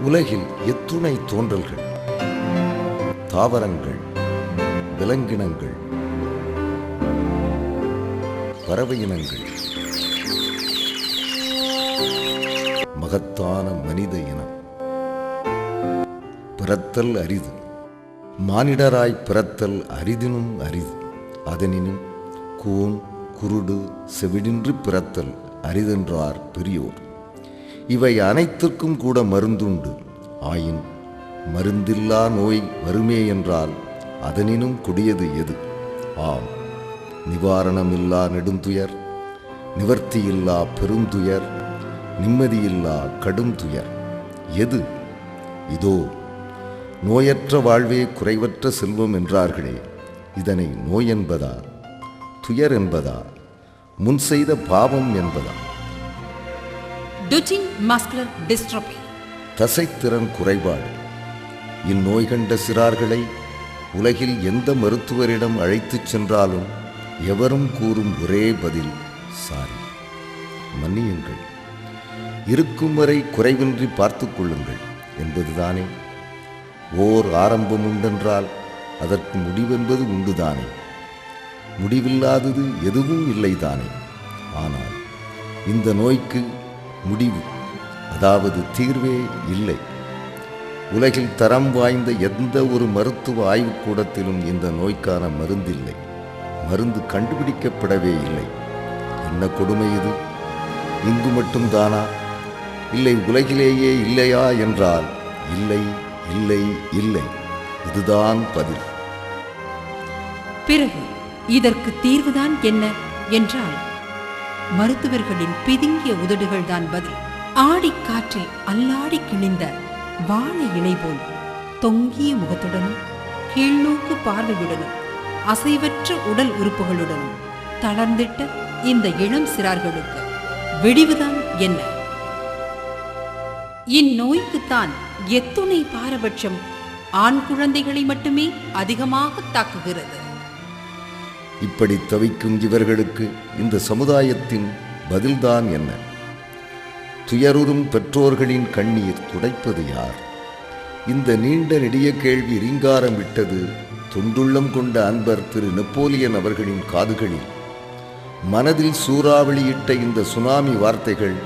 உலகில் எத்துணை தோன்றல்கள், தாவரங்கள், விலங்கினங்கள், பறவையினங்கள், மகத்தான மனித இனம். பிறத்தல் அரிது, மானிடராய் பிறத்தல் அரிதினும் அரிது. அதனினும் கூன் குருடு செவிடின்றி பிறத்தல் அரிதென்றார் பெரியோர். இவை அனைத்திற்கும் கூட மருந்துண்டு. ஆயின் மருந்தில்லா நோய் வருமே என்றால் அதனினும் கொடியது எது? ஆம், நிவாரணமில்லா நெடுந்துயர், நிவர்த்தியில்லா பெருந்துயர், நிம்மதியில்லா கடும் துயர். எது? இதோ நோயற்ற வாழ்வே குறைவற்ற செல்வம் என்றார்களே, இதனை நோய் என்பதா, துயர் என்பதா, முன் செய்த பாவம் என்பதா? டுச்சின் மஸ்குலர் டிஸ்ட்ரோபி, தசைத்திறன் குறைபாடு. இந்நோய் கண்ட சிறார்களை உலகில் எந்த மருத்துவரிடம் அழைத்துச் சென்றாலும் எவரும் கூறும் ஒரே பதில், சாரி, மன்னியுங்கள், இருக்கும் வரை குறைவின்றி பார்த்து கொள்ளுங்கள் என்பதுதானே. ஓர் ஆரம்பம் உண்டென்றால் அதற்கு முடிவென்பது உண்டுதானே. முடிவில்லாதது எதுவும் இல்லைதானே. ஆனால் இந்த நோய்க்கு முடிவு, அதாவது தீர்வே இல்லை. உலகில் தரம் வாய்ந்த எந்த ஒரு மருத்துவ ஆய்வுக்கூடத்திலும் இந்த நோய்க்கான மருந்தில்லை. மருந்து கண்டுபிடிக்கப்படவே இல்லை. என்ன கொடுமை இது! இங்கு மட்டும்தானா? இல்லை உலகிலேயே இல்லையா என்றால் இல்லை, இல்லை, இல்லை. இதுதான் பதில். பிறகு இதற்கு தீர்வுதான் என்ன என்றால் மருத்துவர்களின் பிதுங்கிய உதடுகள் தான் பதில். ஆடிக்காற்றில் அல்லாடி கிழிந்த வாழை இலை போல் தொங்கிய முகத்துடனும் கீழ்நோக்கு பார்வையுடனும் அசைவற்ற உடல் உறுப்புகளுடனும் தளர்ந்திட்ட இந்த இளம் சிறார்களுக்கு விடிவுதான் என்ன? இந்நோய்க்குத்தான் எத்துணை பாரபட்சம் ஆண் குழந்தைகளை மட்டுமே அதிகமாக தாக்குகிறது. இப்படி தவிக்கும் இவர்களுக்கு இந்த சமுதாயத்தின் பதில்தான் என்ன? துயருறும் பெற்றோர்களின் கண்ணீர் துடைப்பது யார்? இந்த நீண்ட நெடிய கேள்வி ரீங்காரம் விட்டது தொண்டுள்ளம் கொண்ட அன்பர் திரு நெப்போலியன் அவர்களின் காதுகளில். மனதில் சூறாவளியிட்ட இந்த சுனாமி வார்த்தைகள்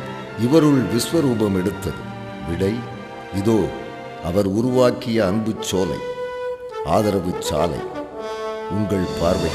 இவருள் விஸ்வரூபம் எடுத்தது. விடை இதோ, அவர் உருவாக்கிய அன்பு சோலை, ஆதரவு சாலை உங்கள் பார்வை.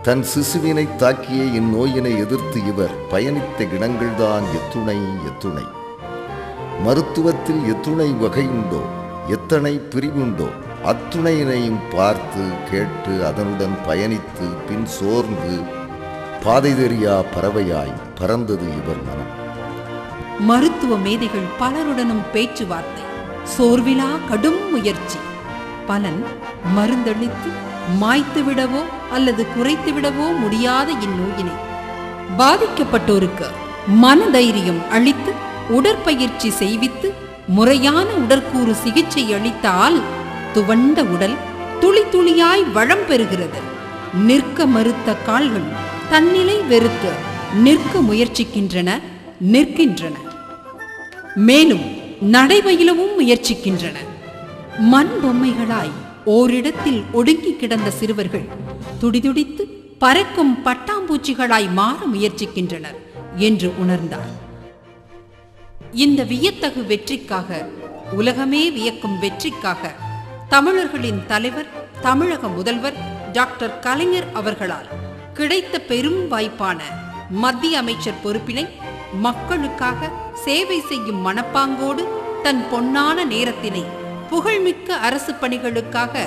தன் சிசுவினை தாக்கிய இந்நோயினை எதிர்த்து இவர் பயணித்த இடங்கள்தான் எத்துணை எத்துணை. மருத்துவத்தில் எத்துணை வகையுண்டோ, எத்தனை பிரிவுண்டோ, அத்துணையினையும் பார்த்து கேட்டு அதனுடன் பயணித்து பின் சோர்ந்து பாதை தெரியா பறவையாய் பறந்தது இவர் மனம். மருத்துவ மேதைகள் பலருடனும் பேச்சுவார்த்தை, சோர்விலா கடும் முயற்சி. பலன் மருந்தளித்து மாய்த்துவிடவோ அல்லது குறைத்துவிடவோ முடியாத இந்நோயினை பாதிக்கப்பட்டோருக்கு மனதைரியம் அளித்து உடற்பயிற்சி செய்வித்து முறையான உடற்கூறு சிகிச்சை அளித்தால் துவண்ட உடல் துளி துளியாய் வளம் பெறுகிறது. நிற்க மறுத்த கால்கள் தன்னிலை வெறுத்து நிற்க முயற்சிக்கின்றன, நிற்கின்றன. மேலும் நடைபயிலவும் முயற்சிக்கின்றன. மண் பொம்மைகளாய் ஓரிடத்தில் ஒடுங்கி கிடந்த சிறுவர்கள் துடிதுடித்து பறக்கும் பட்டாம்பூச்சிகளாய் மாற முயற்சிக்கின்றனர் என்று உணர்ந்தார். இந்த வியத்தகு வெற்றிக்காக, உலகமே வியக்கும் வெற்றிக்காக தமிழர்களின் தலைவர், தமிழக முதல்வர் டாக்டர் கலைஞர் அவர்களால் கிடைத்த பெரும் வாய்ப்பான மத்திய அமைச்சர் பொறுப்பினை மக்களுக்காக சேவை செய்யும் மனப்பாங்கோடு தன் பொன்னான நேரத்தினை புகழ்மிக்க அரசு பணிகளுக்காக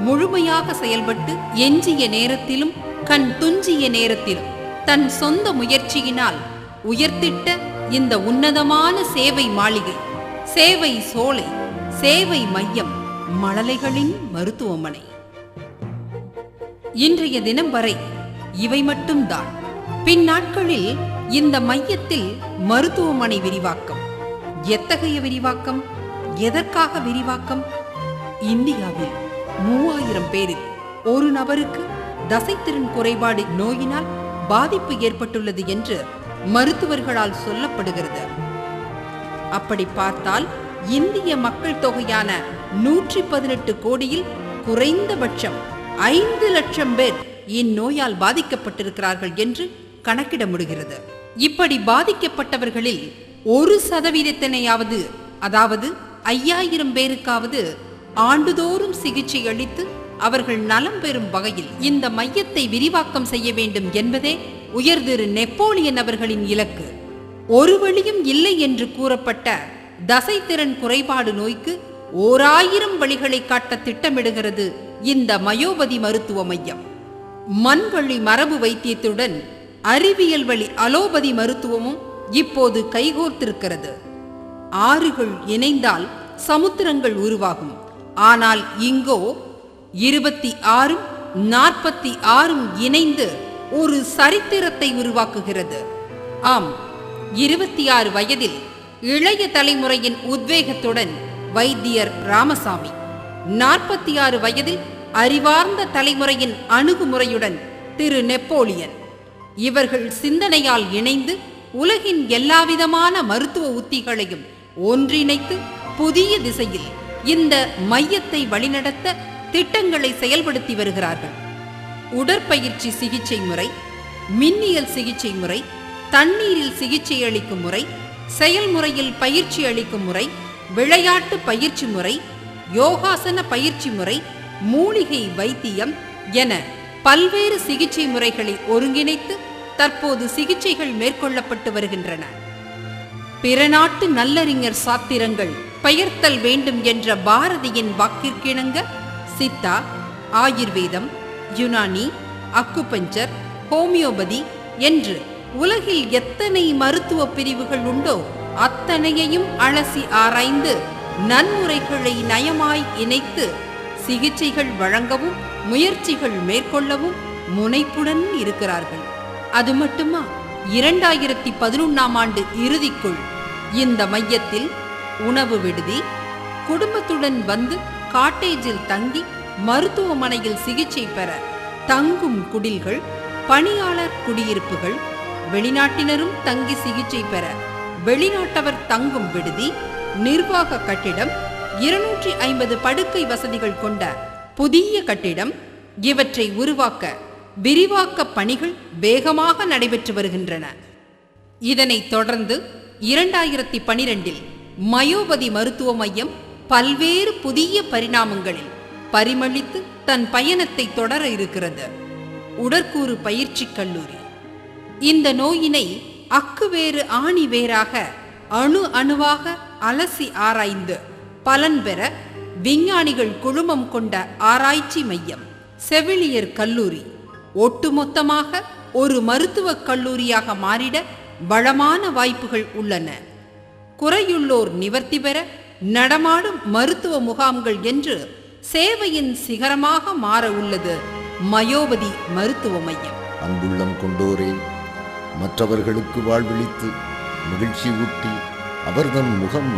முழுமையாக செயல்பட்டு எஞ்சிய நேரத்திலும் கண் துஞ்சிய நேரத்திலும் தன் சொந்த முயற்சியினால் உயர்த்திட்ட இந்த உன்னதமான சேவை மாளிகை, சேவை சோலை, சேவை மையம் மழலைகளின் மருத்துவமனை. இன்றைய தினம் வரை இவை மட்டும்தான். பின் நாட்களில் இந்த மையத்தில் மருத்துவமனை விரிவாக்கம். எத்தகைய விரிவாக்கம்? எதற்காக விரிவாக்கம்? இந்தியாவில் 3000 பேரில் ஒரு நபருக்கு தசைத்திறன் குறைபாடு நோயினால் பாதிப்பு ஏற்பட்டுள்ளது என்று மருத்துவர்களால் சொல்லப்படுகிறது. அப்படி பார்த்தால் இந்திய மக்கள் தொகையான 118 கோடியில் குறைந்தபட்சம் 5 லட்சம் பேர் இந்நோயால் பாதிக்கப்பட்டிருக்கிறார்கள் என்று கணக்கிட முடிகிறது. இப்படி பாதிக்கப்பட்டவர்களில் 1% அதாவது 5000 பேருக்காவது ஆண்டுதோறும் சிகிச்சை அளித்து அவர்கள் நலம் பெறும் வகையில் இந்த மையத்தை விரிவாக்கம் செய்ய வேண்டும் என்பதே உயர்திரு நெப்போலியன் அவர்களின் இலக்கு. ஒரு வழியும் இல்லை என்று கூறப்பட்ட தசைத்திறன் குறைபாடு நோய்க்கு 1000 வழிகளை காட்ட திட்டமிடுகிறது இந்த மயோபதி மருத்துவ மையம். மண்வழி மரபு வைத்தியத்துடன் அறிவியல் வழி அலோபதி மருத்துவமும் இப்போது கைகோர்த்திருக்கிறது. ஆறுகள் இணைந்தால் சமுத்திரங்கள் உருவாகும். ஆனால் இங்கோ 26 46 இணைந்து ஒரு சரித்திரத்தை உருவாக்குகிறது. ஆம், 26 வயதில் இளைய தலைமுறையின் உத்வேகத்துடன் வைத்தியர் ராமசாமி, 46 வயதில் அறிவார்ந்த தலைமுறையின் அணுகுமுறையுடன் திரு நெப்போலியன். இவர்கள் சிந்தனையால் இணைந்து உலகின் எல்லாவிதமான மருத்துவ உத்திகளையும் ஒன்றிணைத்து புதிய திசையில் இந்த மையத்தை வழிநடத்த திட்டங்களை செயல்படுத்தி வருகிறார்கள். உடற்பயிற்சி சிகிச்சை முறை, மின்னியல் சிகிச்சை முறை, தண்ணீரில் சிகிச்சை அளிக்கும் முறை, செயல்முறையில் பயிற்சி அளிக்கும் முறை, விளையாட்டு பயிற்சி முறை, யோகாசன பயிற்சி முறை, மூலிகை வைத்தியம் என பல்வேறு சிகிச்சை முறைகளை ஒருங்கிணைத்து தற்போது சிகிச்சைகள் மேற்கொள்ளப்பட்டு வருகின்றன. பிற நாட்டு நல்லறிஞர் சாத்திரங்கள் பெயர்த்தல் வேண்டும் என்ற பாரதியின் வாக்கிற்கிணங்க சித்தா, ஆயுர்வேதம், யுனானி, அக்குபஞ்சர், ஹோமியோபதி என்று உலகில் எத்தனை மருத்துவ பிரிவுகள் உண்டோ அத்தனையையும் அலசி ஆராய்ந்து நன்முறைகளை நயமாய் இணைத்து சிகிச்சைகள் வழங்கவும் முயற்சிகள் மேற்கொள்ளவும் முனைப்புடன் இருக்கிறார்கள். அது மட்டுமா, 2011ஆம் ஆண்டு இறுதிக்குள் இந்த மையத்தில் உணவு விடுதி, குடும்பத்துடன் வந்து காட்டேஜில் தங்கி மருத்துவமனையில் சிகிச்சை பெற தங்கும் குடில்கள், பணியாளர் குடியிருப்புகள், வெளிநாட்டினரும் தங்கி சிகிச்சை பெற வெளிநாட்டவர் தங்கும் விடுதி, நிர்வாக கட்டிடம், 250 படுக்கை வசதிகள் கொண்ட புதிய கட்டிடம் இவற்றை உருவாக்க விரிவாக்க பணிகள் வேகமாக நடைபெற்று வருகின்றன. இதனைத் தொடர்ந்து 2012இல் மயோபதி மருத்துவ மையம் பல்வேறு புதிய பரிணாமங்களில் பரிமளித்து தன் பயணத்தை தொடர இருக்கிறது. உடற்கூறு பயிற்சி கல்லூரி. இந்த நோயினை அக்கு வேறு ஆணி வேறாக அணு அணுவாக அலசி ஆராய்ந்து பலன் பெற விஞ்ஞானிகள் குழுமம் கொண்ட ஆராய்ச்சி மையம். செவிலியர் கல்லூரி ஒட்டுமொத்தமாக ஒரு மருத்துவக் கல்லூரியாக மாறிட வளமான வாய்ப்புகள் உள்ளன. குறையுள்ளோர் நிவர்த்தி பெற நடமாடும் மருத்துவ முகாம்கள் என்று சேவையின் சிகரமாக மாற உள்ளது மயோபதி மருத்துவ மையம். அன்புள்ளம் கொண்டோரே, மற்றவர்களுக்கு வாழ்வளித்து மகிழ்ச்சி ஊட்டி அவர்தம் முகம்